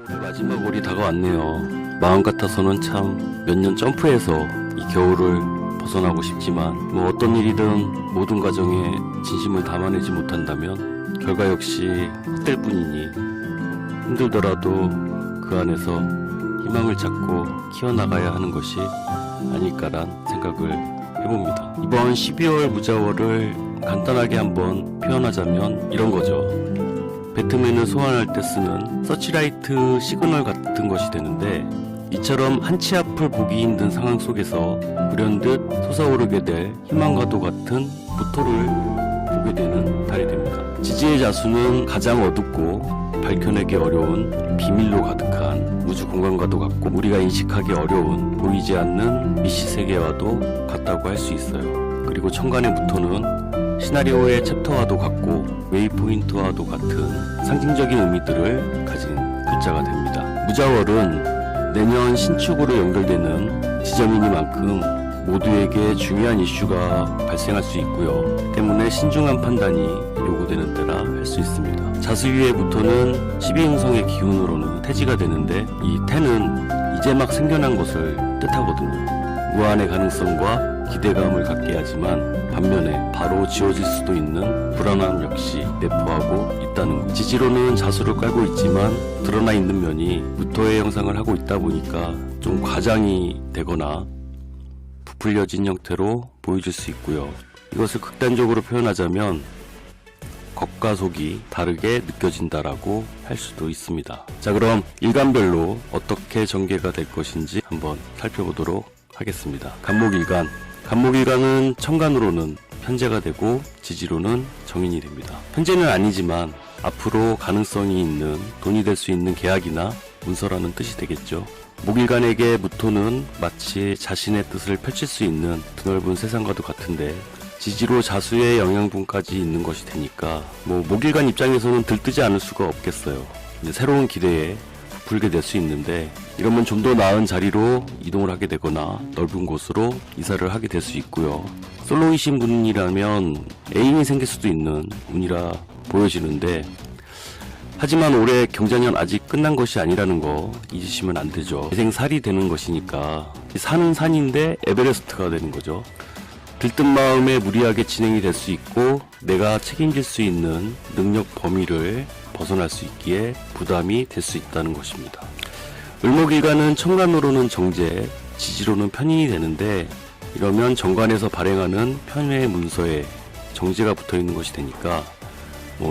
올해 마지막 월이 다가왔네요. 마음 같아서는 참 몇 년 점프해서 이 겨울을 벗어나고 싶지만 어떤 일이든 모든 가정에 진심을 담아내지 못한다면 결과 역시 헛될 뿐이니 힘들더라도 그 안에서 희망을 찾고 키워나가야 하는 것이 아닐까란 생각을 해봅니다. 이번 12월 무자월을 간단하게 한번 표현하자면 이런 거죠. 배트맨을 소환할 때 쓰는 서치라이트 시그널 같은 것이 되는데, 이처럼 한치 앞을 보기 힘든 상황 속에서 불현듯 솟아오르게 될 희망과도 같은 부토를 보게 되는 달이 됩니다. 지지의 자수는 가장 어둡고 밝혀내기 어려운 비밀로 가득한 우주 공간과도 같고, 우리가 인식하기 어려운 보이지 않는 미시 세계와도 같다고 할 수 있어요. 그리고 천간의 무토는 시나리오의 챕터와도 같고 웨이포인트와도 같은 상징적인 의미들을 가진 글자가 됩니다. 무자월은 내년 신축으로 연결되는 지점이니만큼 모두에게 중요한 이슈가 발생할 수 있고요. 때문에 신중한 판단이 요구되는 때라 할 수 있습니다. 자수위의 무토는 12행성의 기운으로는 태지가 되는데, 이 태는 이제 막 생겨난 것을 뜻하거든요. 무한의 가능성과 기대감을 갖게 하지만 반면에 바로 지워질 수도 있는 불안함 역시 내포하고 있다는 것. 지지로는 자수를 깔고 있지만 드러나 있는 면이 무토의 형상을 하고 있다 보니까 좀 과장이 되거나 부풀려진 형태로 보여질 수 있고요. 이것을 극단적으로 표현하자면 겉과 속이 다르게 느껴진다라고 할 수도 있습니다. 자, 그럼 일간별로 어떻게 전개가 될 것인지 한번 살펴보도록 하겠습니다. 간목일간. 간목일간은 천간으로는 편제가 되고 지지로는 정인이 됩니다. 편제는 아니지만 앞으로 가능성이 있는 돈이 될 수 있는 계약이나 문서라는 뜻이 되겠죠. 목일간에게 무토는 마치 자신의 뜻을 펼칠 수 있는 드넓은 세상과도 같은데, 지지로 자수의 영양분까지 있는 것이 되니까 목일간 입장에서는 들뜨지 않을 수가 없겠어요. 이제 새로운 기대에 부풀게 될 수 있는데, 이러면 좀 더 나은 자리로 이동을 하게 되거나 넓은 곳으로 이사를 하게 될 수 있고요. 솔로이신 분이라면 애인이 생길 수도 있는 운이라 보여지는데, 하지만 올해 경자년 아직 끝난 것이 아니라는 거 잊으시면 안 되죠. 인생살이 되는 것이니까 산은 산인데 에베레스트가 되는 거죠. 들뜬 마음에 무리하게 진행이 될 수 있고, 내가 책임질 수 있는 능력 범위를 벗어날 수 있기에 부담이 될 수 있다는 것입니다. 을목일간은 천간으로는 정제, 지지로는 편인이 되는데, 이러면 정관에서 발행하는 편의 문서에 정제가 붙어있는 것이 되니까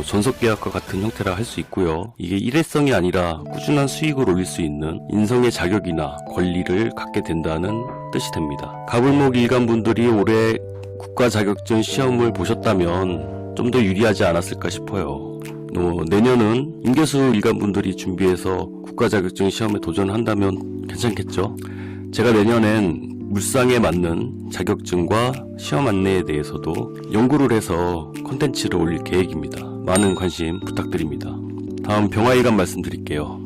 전속계약과 같은 형태라 할 수 있고요. 이게 일회성이 아니라 꾸준한 수익을 올릴 수 있는 인성의 자격이나 권리를 갖게 된다는 뜻이 됩니다. 갑을목 일간분들이 올해 국가 자격증 시험을 보셨다면 좀 더 유리하지 않았을까 싶어요. 내년은 임계수 일간분들이 준비해서 국가 자격증 시험에 도전한다면 괜찮겠죠. 제가 내년엔 물상에 맞는 자격증과 시험 안내에 대해서도 연구를 해서 콘텐츠를 올릴 계획입니다. 많은 관심 부탁드립니다. 다음 병화일간 말씀드릴게요.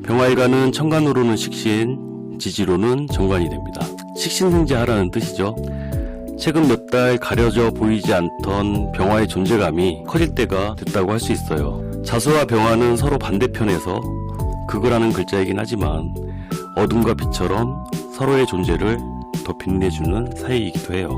병화일간은 천간으로는 식신, 지지로는 정관이 됩니다. 식신생재하라는 뜻이죠. 최근 몇 달 가려져 보이지 않던 병화의 존재감이 커질 때가 됐다고 할 수 있어요. 자수와 병화는 서로 반대편에서 극을 하는 글자이긴 하지만 어둠과 빛처럼 서로의 존재를 더 빛내주는 사이이기도 해요.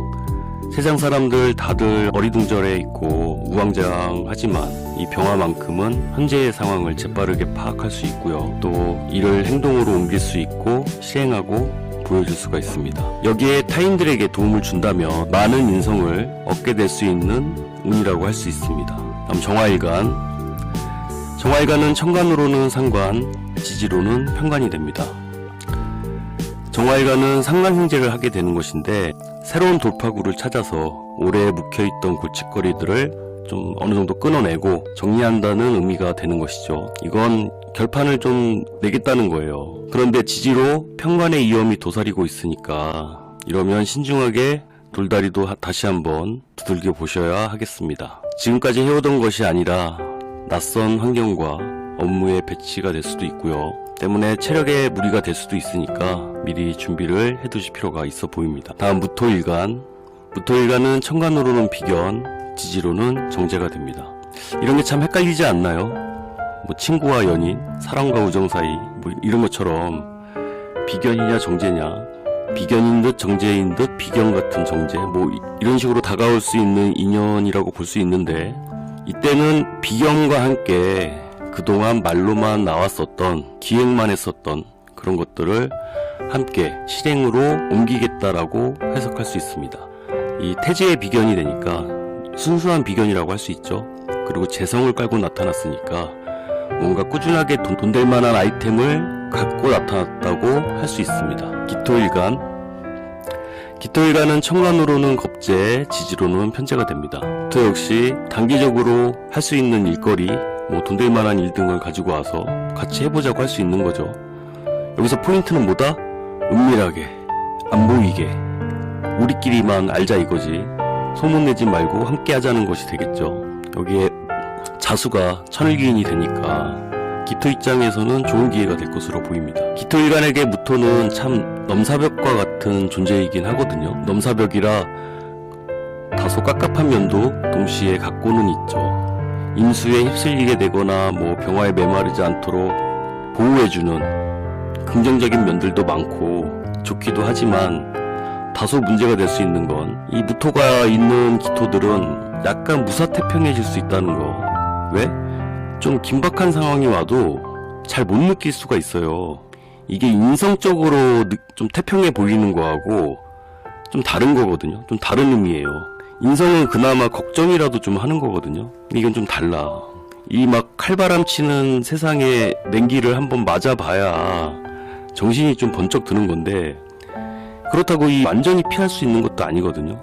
세상 사람들 다들 어리둥절해 있고 우왕좌왕하지만 이 병화만큼은 현재의 상황을 재빠르게 파악할 수 있고요. 또 이를 행동으로 옮길 수 있고 실행하고 보여줄 수가 있습니다. 여기에 타인들에게 도움을 준다면 많은 인성을 얻게 될 수 있는 운이라고 할 수 있습니다. 다음 정화일간. 정화일간은 천간으로는 상관, 지지로는 편관이 됩니다. 정화일간은 상관행재를 하게 되는 것인데, 새로운 돌파구를 찾아서 오래 묵혀있던 골칫거리들을 좀 어느 정도 끊어내고 정리한다는 의미가 되는 것이죠. 이건 결판을 좀 내겠다는 거예요. 그런데 지지로 편관의 위험이 도사리고 있으니까 이러면 신중하게 돌다리도 다시 한번 두들겨 보셔야 하겠습니다. 지금까지 해오던 것이 아니라 낯선 환경과 업무에 배치가 될 수도 있고요. 때문에 체력에 무리가 될 수도 있으니까 미리 준비를 해두실 필요가 있어 보입니다. 다음 무토일간. 무토일간은 천간으로는 비견, 지지로는 정제가 됩니다. 이런 게 참 헷갈리지 않나요? 뭐 친구와 연인, 사랑과 우정 사이 뭐 이런 것처럼 비견이냐 정제냐, 비견인 듯 정제인 듯 비견 같은 정제, 뭐 이런 식으로 다가올 수 있는 인연이라고 볼 수 있는데, 이때는 비견과 함께 그동안 말로만 나왔었던, 기획만 했었던 그런 것들을 함께 실행으로 옮기겠다라고 해석할 수 있습니다. 이 태지의 비견이 되니까 순수한 비견이라고 할 수 있죠. 그리고 재성을 깔고 나타났으니까 뭔가 꾸준하게 돈 될 만한 아이템을 갖고 나타났다고 할 수 있습니다. 기토일간은 천간으로는 겁재, 지지로는 편재가 됩니다. 기토 역시 단기적으로 할 수 있는 일거리, 뭐 돈 될 만한 일 등을 가지고 와서 같이 해보자고 할 수 있는 거죠. 여기서 포인트는 뭐다? 은밀하게, 안 보이게, 우리끼리만 알자 이거지. 소문내지 말고 함께 하자는 것이 되겠죠. 여기에 자수가 천을기인이 되니까 기토 입장에서는 좋은 기회가 될 것으로 보입니다. 기토일간에게 무토는 참 넘사벽과 같은 존재이긴 하거든요. 넘사벽이라 다소 깝깝한 면도 동시에 갖고는 있죠. 임수에 휩쓸리게 되거나 뭐 병화에 메마르지 않도록 보호해주는 긍정적인 면들도 많고 좋기도 하지만, 다소 문제가 될 수 있는 건 이 무토가 있는 기토들은 약간 무사태평해질 수 있다는 거. 왜? 좀 긴박한 상황이 와도 잘 못 느낄 수가 있어요. 이게 인성적으로 좀 태평해 보이는 거하고 좀 다른 거거든요. 좀 다른 의미예요. 인성은 그나마 걱정이라도 좀 하는 거거든요. 이건 좀 달라. 이 막 칼바람 치는 세상에 냉기를 한번 맞아봐야 정신이 좀 번쩍 드는 건데, 그렇다고 이 완전히 피할 수 있는 것도 아니거든요.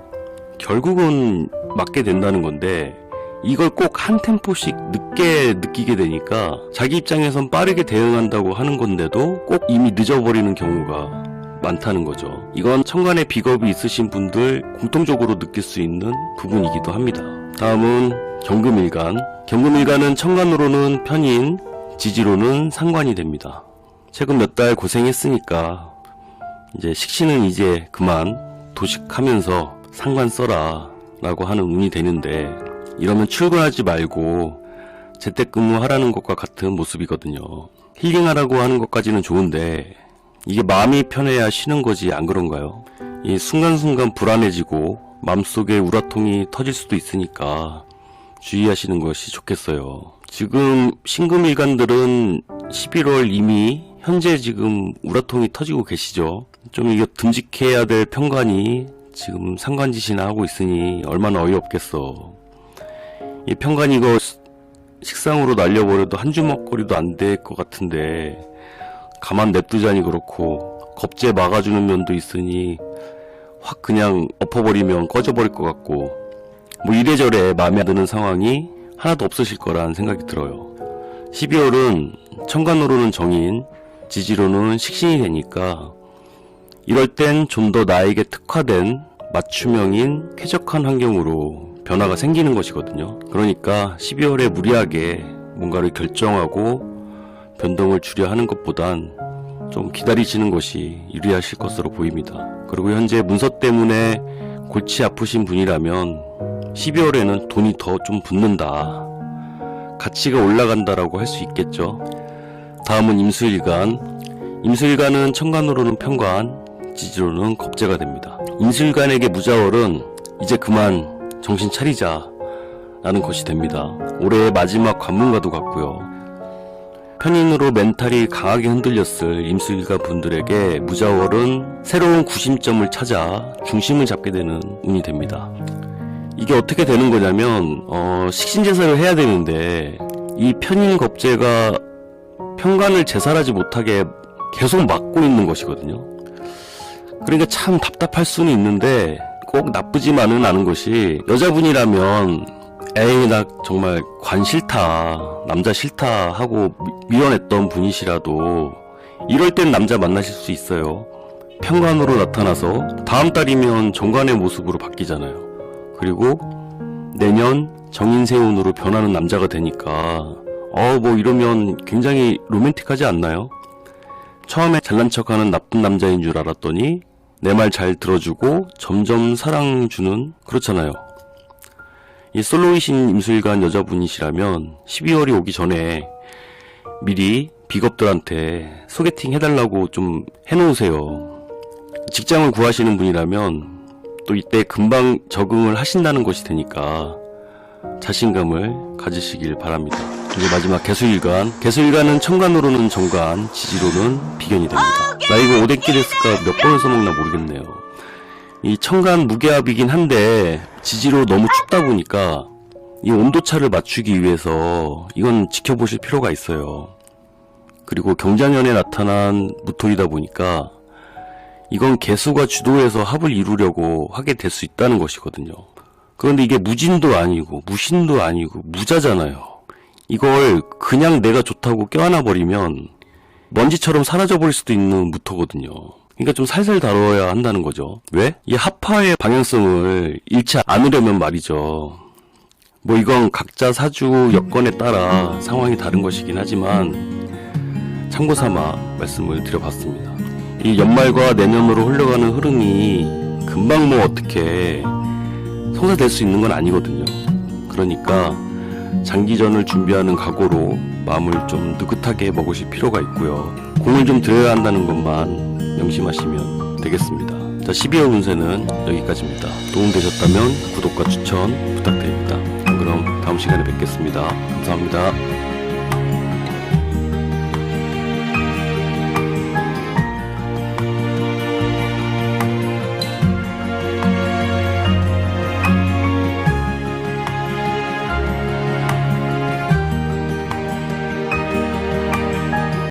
결국은 맞게 된다는 건데, 이걸 꼭 한 템포씩 늦게 느끼게 되니까 자기 입장에선 빠르게 대응한다고 하는 건데도 꼭 이미 늦어버리는 경우가 많다는 거죠. 이건 천간에 비겁이 있으신 분들 공통적으로 느낄 수 있는 부분이기도 합니다. 다음은 경금일간. 경금일간은 천간으로는 편인, 지지로는 상관이 됩니다. 최근 몇 달 고생했으니까 이제 식신은 이제 그만 도식하면서 상관 써라 라고 하는 운이 되는데, 이러면 출근하지 말고 재택근무하라는 것과 같은 모습이거든요. 힐링하라고 하는 것까지는 좋은데 이게 마음이 편해야 쉬는 거지, 안 그런가요? 이 순간순간 불안해지고 마음속에 우라통이 터질 수도 있으니까 주의하시는 것이 좋겠어요. 지금 신금일간들은 11월 이미 현재 지금 우라통이 터지고 계시죠. 좀 이게 듬직해야 될 편관이 지금 상관짓이나 하고 있으니 얼마나 어이없겠어. 이 편관 이거 식상으로 날려버려도 한 주먹거리도 안 될 것 같은데 가만 냅두자니 그렇고, 겁재 막아주는 면도 있으니 확 그냥 엎어버리면 꺼져버릴 것 같고, 뭐 이래저래 마음에 안 드는 상황이 하나도 없으실 거란 생각이 들어요. 12월은 천간으로는 정인, 지지로는 식신이 되니까 이럴 땐 좀 더 나에게 특화된 맞춤형인 쾌적한 환경으로 변화가 생기는 것이거든요. 그러니까 12월에 무리하게 뭔가를 결정하고 변동을 주려 하는 것보단 좀 기다리시는 것이 유리하실 것으로 보입니다. 그리고 현재 문서 때문에 골치 아프신 분이라면 12월에는 돈이 더 좀 붙는다, 가치가 올라간다라고 할 수 있겠죠. 다음은 임수일간. 임수일간은 천간으로는 편관, 지지로는 겁재가 됩니다. 임수일간에게 무자월은 이제 그만 정신 차리자 라는 것이 됩니다. 올해의 마지막 관문과도 같고요. 편인으로 멘탈이 강하게 흔들렸을 임수일간 분들에게 무자월은 새로운 구심점을 찾아 중심을 잡게 되는 운이 됩니다. 이게 어떻게 되는 거냐면 식신제사를 해야 되는데 이 편인 겁재가 편관을 제살하지 못하게 계속 막고 있는 것이거든요. 그러니까 참 답답할 수는 있는데 꼭 나쁘지만은 않은 것이, 여자분이라면 에이 나 정말 관 싫다, 남자 싫다 하고 밀어냈던 분이시라도 이럴 땐 남자 만나실 수 있어요. 편관으로 나타나서 다음 달이면 정관의 모습으로 바뀌잖아요. 그리고 내년 정인세운으로 변하는 남자가 되니까 뭐 이러면 굉장히 로맨틱하지 않나요? 처음에 잘난 척하는 나쁜 남자인 줄 알았더니 내 말 잘 들어주고 점점 사랑 주는, 그렇잖아요. 이 솔로이신 임수일간 여자분이시라면 12월이 오기 전에 미리 비겁들한테 소개팅 해달라고 좀 해놓으세요. 직장을 구하시는 분이라면 또 이때 금방 적응을 하신다는 것이 되니까 자신감을 가지시길 바랍니다. 이제 마지막 개수일간. 개수일간은 천간으로는 정간, 지지로는 비견이 됩니다. 나 이거 오뎅길에스까 몇 번을 써먹나 모르겠네요. 이 천간 무게합이긴 한데 지지로 너무 춥다 보니까 이 온도차를 맞추기 위해서 이건 지켜보실 필요가 있어요. 그리고 경자년에 나타난 무토이다 보니까 이건 개수가 주도해서 합을 이루려고 하게 될 수 있다는 것이거든요. 그런데 이게 무진도 아니고 무신도 아니고 무자잖아요. 이걸 그냥 내가 좋다고 껴안아 버리면 먼지처럼 사라져 버릴 수도 있는 무토거든요. 그러니까 좀 살살 다뤄야 한다는 거죠. 왜? 이 합화의 방향성을 잃지 않으려면 말이죠. 뭐 이건 각자 사주 여건에 따라 상황이 다른 것이긴 하지만 참고 삼아 말씀을 드려봤습니다. 이 연말과 내년으로 흘러가는 흐름이 금방 뭐 어떻게 성사될 수 있는 건 아니거든요. 그러니까 장기전을 준비하는 각오로 마음을 좀 느긋하게 먹으실 필요가 있고요. 공을 좀 들여야 한다는 것만 명심하시면 되겠습니다. 자, 12월 운세는 여기까지입니다. 도움되셨다면 구독과 추천 부탁드립니다. 그럼 다음 시간에 뵙겠습니다. 감사합니다.